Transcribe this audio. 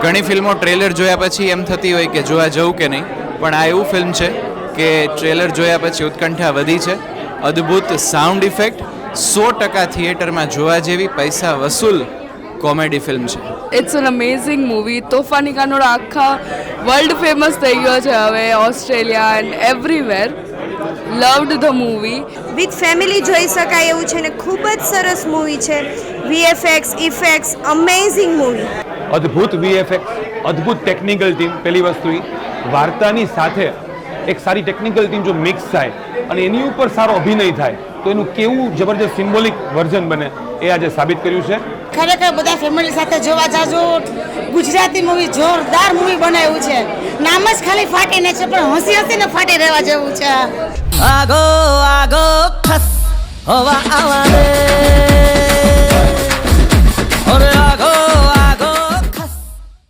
ઘણી ફિલ્મો ટ્રેલર જોયા પછી એમ થતી હોય કે જોવા જવું કે નહીં, પણ આ એવું ફિલ્મ છે કે ટ્રેલર જોયા પછી ઉત્કંઠા વધી છે. અદ્ભુત સાઉન્ડ ઇફેક્ટ, 100% થિયેટરમાં જોવા જેવી પૈસા વસૂલ કોમેડી ફિલ્મ છે. It's an amazing movie. Tofani Kanodo આખા વર્લ્ડ ફેમસ થઈ ગયો છે હવે, Australia and everywhere. Loved the movie. With family જોઈ શકાય એવું છે ને ખૂબ જ સરસ મૂવી છે. VFX effects amazing movie. અદ્ભુત VFX, અદ્ભુત ટેકનિકલ ટીમ. પહેલી વસ્તુ વાર્તાની સાથે એક સારી ટેકનિકલ ટીમ જો મિક્સ થાય અને એની ઉપર સારો અભિનય થાય તો એનું કેવું જબરજસ્ત સિમ્બોલિક વર્ઝન બને એ આજે સાબિત કર્યું છે. ખરેખર બધા ફેમિલી સાથે જોવા જાજો. ગુજરાતી મૂવી જોરદાર મૂવી બનાવ્યું છે. નામ જ ખાલી ફાટીને છે પણ હસી હસીને ફાટી રહેવા જેવું છે. આગો આગો ખસ હવા આવા